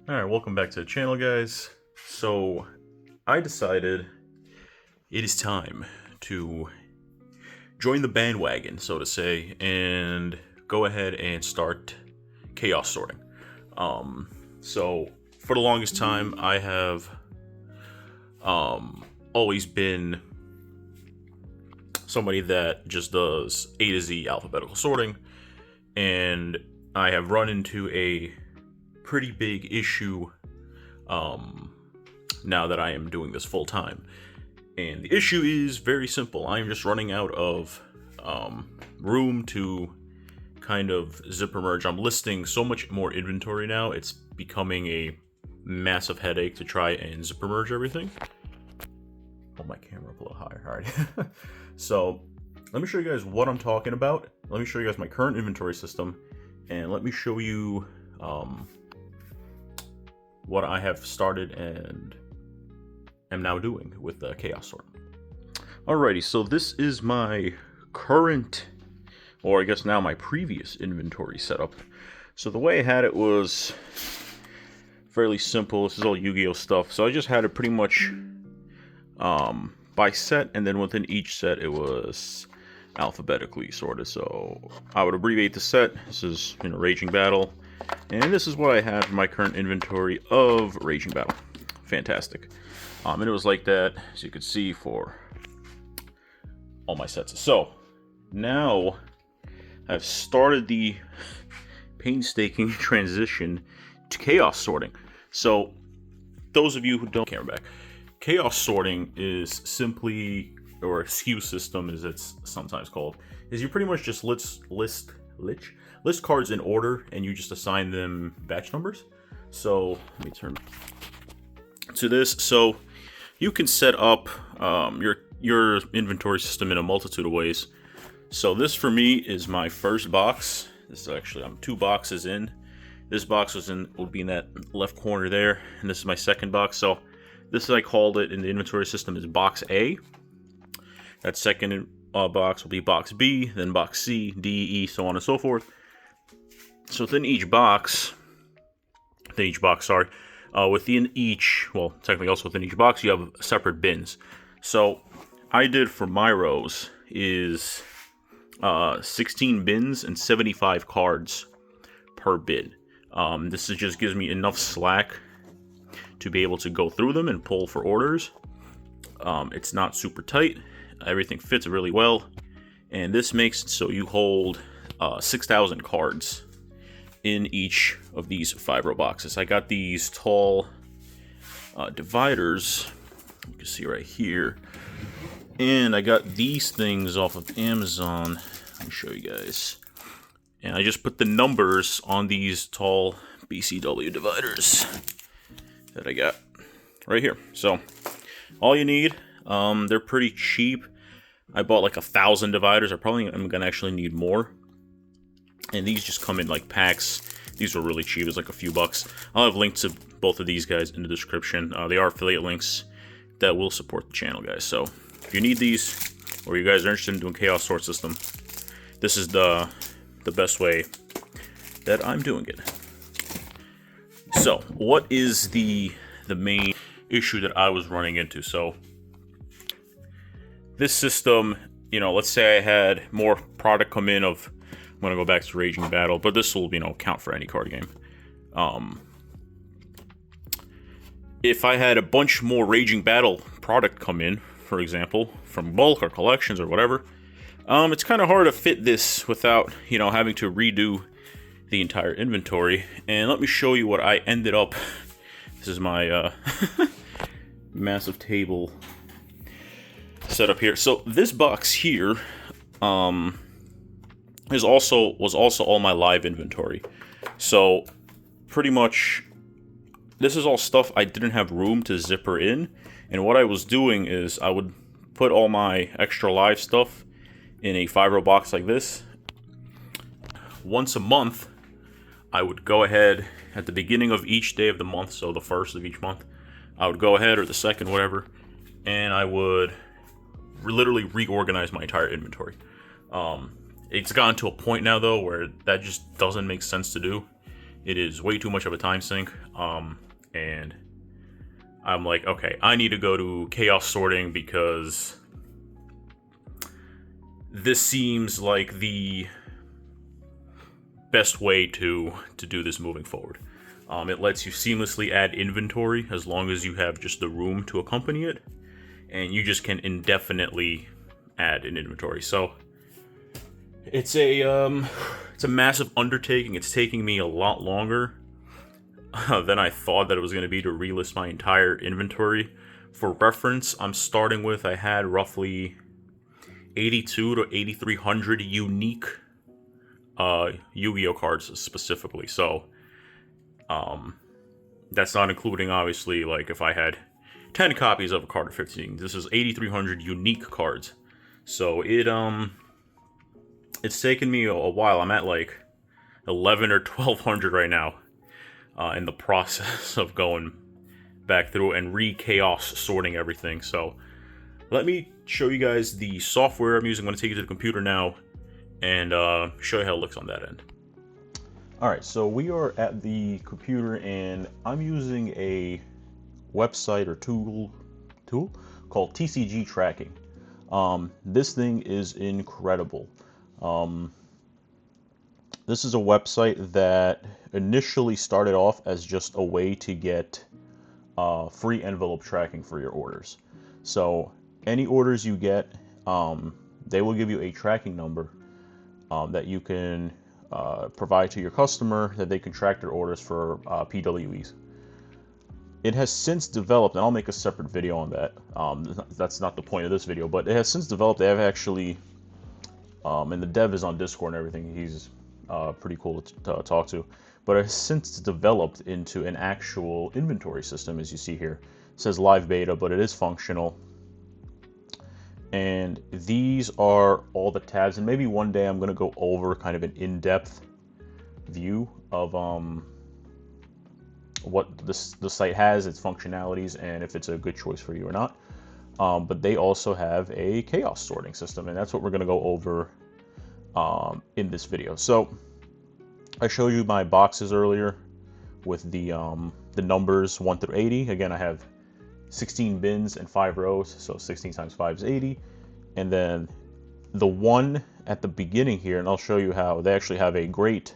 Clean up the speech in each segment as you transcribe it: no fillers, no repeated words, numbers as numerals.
Alright, welcome back to the channel, guys. So, I decided it is time to join the bandwagon, so to say, and go ahead and start chaos sorting. So, for the longest time, I have always been somebody that just does A to Z alphabetical sorting, and I have run into a pretty big issue now that I am doing this full time. And the issue is very simple. I am just running out of room to kind of zipper merge. I'm listing so much more inventory now, it's becoming a massive headache to try and zipper merge everything. Hold my camera up a little higher. Alright. So, let me show you guys what I'm talking about. Let me show you guys my current inventory system, and let me show you what I have started and am now doing with the chaos sort. Alrighty, so this is my current, or I guess now my previous inventory setup. So the way I had it was fairly simple. This is all Yu-Gi-Oh stuff. So I just had it pretty much by set, and then within each set it was alphabetically sorted. So I would abbreviate the set. This is, Raging Battle. And this is what I have in my current inventory of Raging Battle. Fantastic. And it was like that, as you can see, for all my sets. So, now I've started the painstaking transition to chaos sorting. So, those of you who don't care back, chaos sorting is simply, or skew system as it's sometimes called, is you pretty much just list cards in order, and you just assign them batch numbers. So let me turn to this. So you can set up your inventory system in a multitude of ways. So this for me is my first box. This is actually, I'm 2 boxes in. This box would be in that left corner there, and this is my second box. So this, I called it in the inventory system, is box A. That second box will be box B, then box C, D, E, so on and so forth. So within each box, within each, well, technically also within each box, you have separate bins. So I did for my rows is 16 bins and 75 cards per bin. This just gives me enough slack to be able to go through them and pull for orders. It's not super tight. Everything fits really well. And this makes it so you hold 6,000 cards in each of these 5-row boxes. I got these tall dividers, you can see right here, and I got these things off of Amazon. Let me show you guys. And I just put the numbers on these tall BCW dividers that I got right here. So all you need, they're pretty cheap. I bought like 1,000 dividers. I'm gonna actually need more. And these just come in like packs. These were really cheap. It's like a few bucks. I'll have links to both of these guys in the description. They are affiliate links that will support the channel, guys. So if you need these, or you guys are interested in doing chaos sort system, this is the best way that I'm doing it. So what is the main issue that I was running into? So this system, let's say I had more product come in of, I'm going to go back to Raging Battle, but this will, count for any card game. If I had a bunch more Raging Battle product come in, for example, from bulk or collections or whatever, it's kind of hard to fit this without, having to redo the entire inventory. And let me show you what I ended up. This is my massive table set up here. So this box here, was also all my live inventory. So pretty much this is all stuff I didn't have room to zipper in, and what I was doing is I would put all my extra live stuff in a 5-row box like this. Once a month I would go ahead at the beginning of each day of the month, so the first of each month, I would go ahead, or the second, whatever, and I would literally reorganize my entire inventory. It's gotten to a point now, though, where that just doesn't make sense to do. It is way too much of a time sink. And I'm like, okay, I need to go to chaos sorting because this seems like the best way to do this moving forward. It lets you seamlessly add inventory as long as you have just the room to accompany it, and you just can indefinitely add an inventory. So it's a massive undertaking. It's taking me a lot longer than I thought that it was going to be to relist my entire inventory. For reference, I'm starting with, I had roughly 82 to 8,300 unique Yu-Gi-Oh cards specifically. So that's not including, obviously, like if I had 10 copies of a card of 15. This is 8,300 unique cards. So it's taken me a while. I'm at like 11 or 1,200 right now in the process of going back through and re-chaos sorting everything. So let me show you guys the software I'm using. I'm going to take you to the computer now and show you how it looks on that end. Alright, so we are at the computer and I'm using a website or tool called TCG Tracking. This thing is incredible. This is a website that initially started off as just a way to get free envelope tracking for your orders. So any orders you get, they will give you a tracking number that you can provide to your customer that they can track their orders for PWEs. It has since developed, and I'll make a separate video on that. That's not the point of this video, but it has since developed. They have actually, and the dev is on Discord and everything. He's pretty cool to talk to. But it has since developed into an actual inventory system, as you see here. It says live beta, but it is functional. And these are all the tabs, and maybe one day I'm going to go over kind of an in-depth view of what the site has, its functionalities, and if it's a good choice for you or not. But they also have a chaos sorting system, and that's what we're going to go over in this video. So I showed you my boxes earlier with the numbers 1 through 80. Again, I have 16 bins and 5 rows, so 16 times 5 is 80. And then the one at the beginning here, and I'll show you how they actually have a great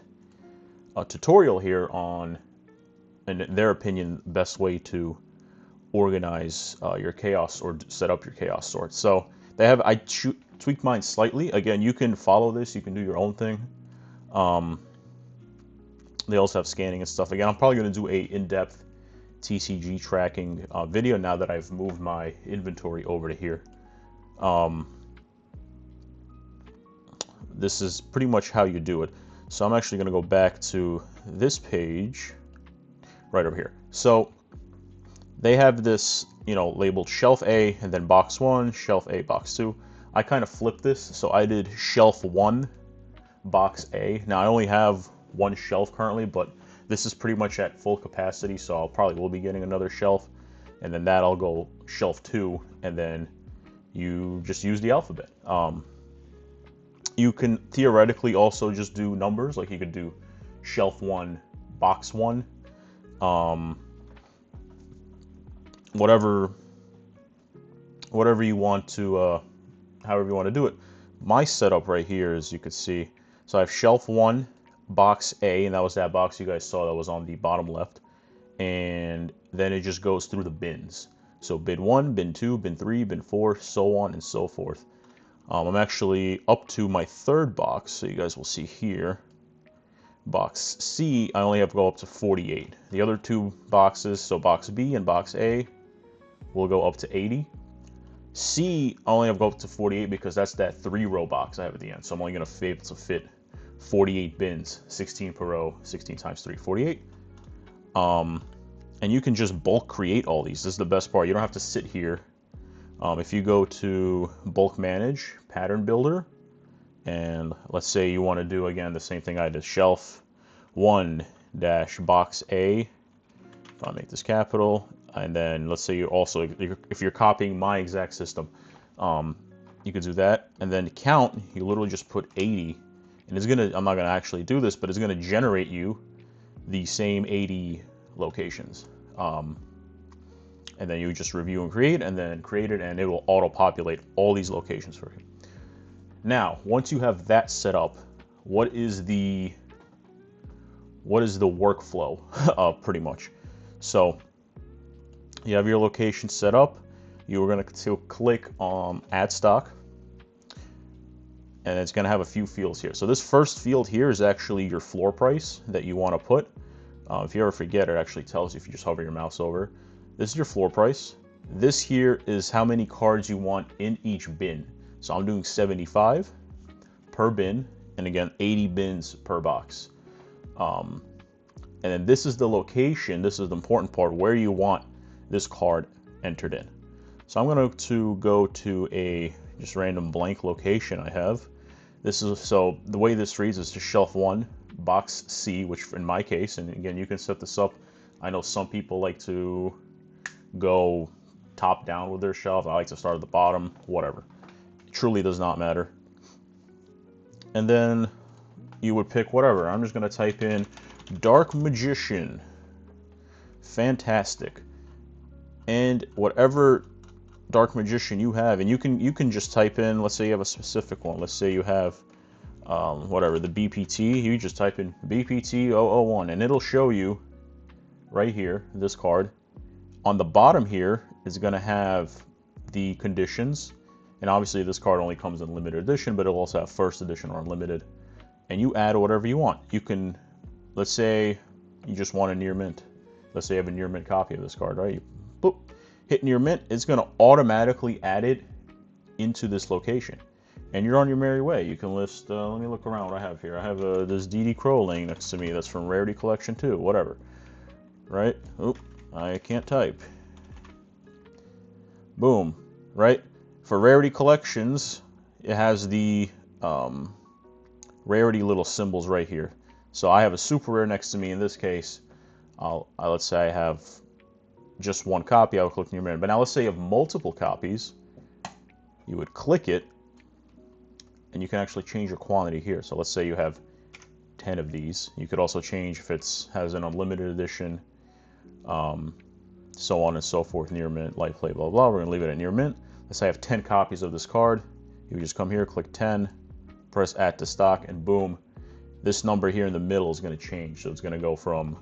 tutorial here on, in their opinion, best way to organize your chaos or set up your chaos sort. So they have, I tweaked mine slightly. Again, you can follow this, you can do your own thing. They also have scanning and stuff. Again, I'm probably going to do a in-depth TCG tracking video now that I've moved my inventory over to here. This is pretty much how you do it. So I'm actually going to go back to this page right over here. So they have this, labeled shelf A and then box 1, shelf A, box 2. I kind of flipped this, so I did shelf 1, box A. Now I only have one shelf currently, but this is pretty much at full capacity, so I'll probably will be getting another shelf, and then that'll go shelf 2, and then you just use the alphabet. You can theoretically also just do numbers, like you could do shelf 1, box 1, whatever you want to, however you want to do it. My setup right here, as you could see, so I have shelf 1, box A, and that was that box you guys saw that was on the bottom left, and then it just goes through the bins. So bin 1, bin 2, bin 3, bin 4, so on and so forth. I'm actually up to my third box, so you guys will see here. Box C, I only have to go up to 48. The other two boxes, so box B and box A, will go up to 80. C, I only have to go up to 48 because that's that 3-row box I have at the end. So I'm only going to be able to fit 48 bins, 16 per row, 16 times 3, 48. And you can just bulk create all these. This is the best part. You don't have to sit here. If you go to bulk manage, pattern builder, and let's say you want to do, again, the same thing I did, shelf 1 dash box A, if I make this capital, and then let's say you also, if you're copying my exact system, you could do that, and then count, you literally just put 80, and it's gonna, I'm not gonna actually do this, but it's gonna generate you the same 80 locations. And then you just review and create, and then create it, and it will auto-populate all these locations for you. Now, once you have that set up, what is the workflow? Pretty much. So you have your location set up. You are going to click on Add Stock, and it's going to have a few fields here. So this first field here is actually your floor price that you want to put. If you ever forget, it actually tells you if you just hover your mouse over. This is your floor price. This here is how many cards you want in each bin. So I'm doing 75 per bin, and again, 80 bins per box. And then this is the location, this is the important part, where you want this card entered in. So I'm going to go to a just random blank location I have. This is, so the way this reads is to shelf 1, box C, which in my case, and again, you can set this up. I know some people like to go top down with their shelf. I like to start at the bottom, whatever. It truly does not matter. And then you would pick whatever. I'm just going to type in Dark Magician. Fantastic. And whatever Dark Magician you have, and you can just type in, let's say you have a specific one. Let's say you have whatever, the BPT. You just type in BPT 001, and it'll show you right here, this card. On the bottom here is going to have the conditions, and obviously this card only comes in limited edition, but it'll also have first edition or unlimited. And you add whatever you want. You can, let's say you just want a near mint. Let's say you have a near mint copy of this card, right? You boop, hit near mint, it's going to automatically add it into this location. And you're on your merry way. You can list, let me look around what I have here. I have this DD Crow laying next to me that's from Rarity Collection 2, whatever. Right? Oop. I can't type. Boom, right? For Rarity Collections, it has the rarity little symbols right here. So I have a super rare next to me. In this case, let's say I have just one copy. I would click near mint. But now let's say you have multiple copies. You would click it, and you can actually change your quantity here. So let's say you have 10 of these. You could also change if it has an unlimited edition. So on and so forth, near mint, light play, blah, blah. We're going to leave it at near mint. Let's say I have 10 copies of this card. You just come here, click 10, press add to stock, and boom, this number here in the middle is going to change. So it's going to go from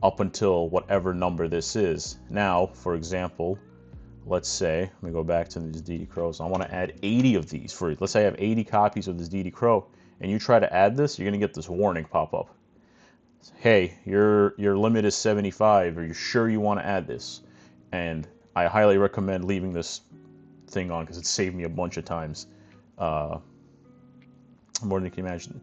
up until whatever number this is. Now, for example, let's say, let me go back to these DD Crows. I want to add 80 of these. Let's say I have 80 copies of this DD Crow, and you try to add this, you're going to get this warning pop up. Hey, your limit is 75. Are you sure you want to add this? And I highly recommend leaving this thing on because it saved me a bunch of times, more than you can imagine.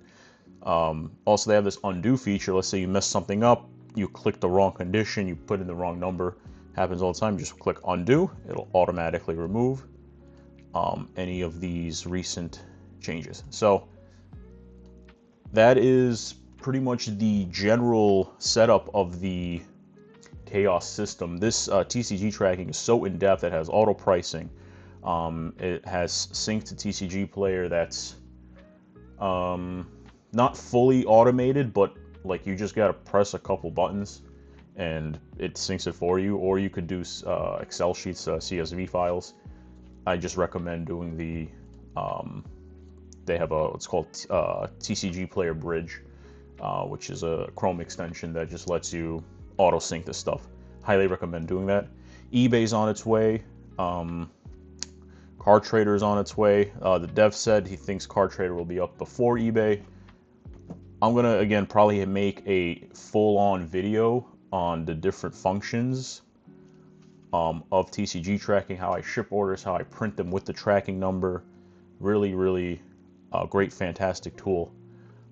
Also, they have this undo feature. Let's say you mess something up, you click the wrong condition, you put in the wrong number. Happens all the time. Just click undo. It'll automatically remove any of these recent changes. So that is pretty much the general setup of the Chaos system. This TCG tracking is so in-depth. It has auto pricing. It has sync to TCG player that's not fully automated, but like you just gotta press a couple buttons and it syncs it for you, or you could do Excel sheets, CSV files. I just recommend doing the they have what's called TCG Player Bridge, which is a Chrome extension that just lets you auto sync this stuff. Highly recommend doing that. eBay's on its way. Card Trader is on its way. The dev said he thinks Card Trader will be up before eBay. I'm gonna again probably make a full-on video on the different functions of TCG tracking, how I ship orders, how I print them with the tracking number. Really, really great, fantastic tool.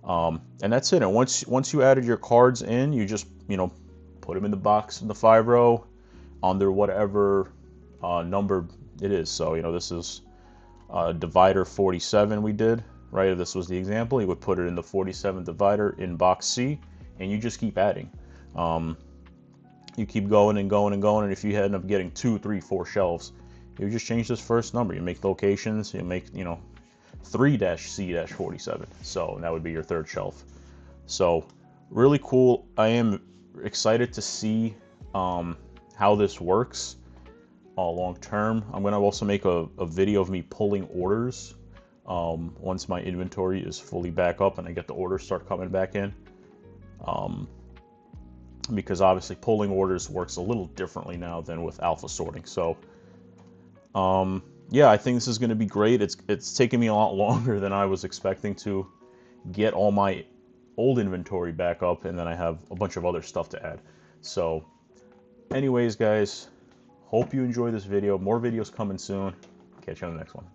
And that's it. And once you added your cards in, you just put them in the box in the 5-row under whatever number it is. So this is divider 47 we did, right? This was the example. You would put it in the 47 divider in box C, and you just keep adding. You keep going and going and going, and if you end up getting 2, 3, 4 shelves, you just change this first number. You make locations. You make 3-C-47. So that would be your third shelf. So really cool. I am excited to see how this works long term. I'm going to also make a video of me pulling orders once my inventory is fully back up and I get the orders start coming back in. Because obviously pulling orders works a little differently now than with alpha sorting. So yeah, I think this is going to be great. It's taken me a lot longer than I was expecting to get all my old inventory back up, and then I have a bunch of other stuff to add. So anyways, guys, hope you enjoy this video. More videos coming soon. Catch you on the next one.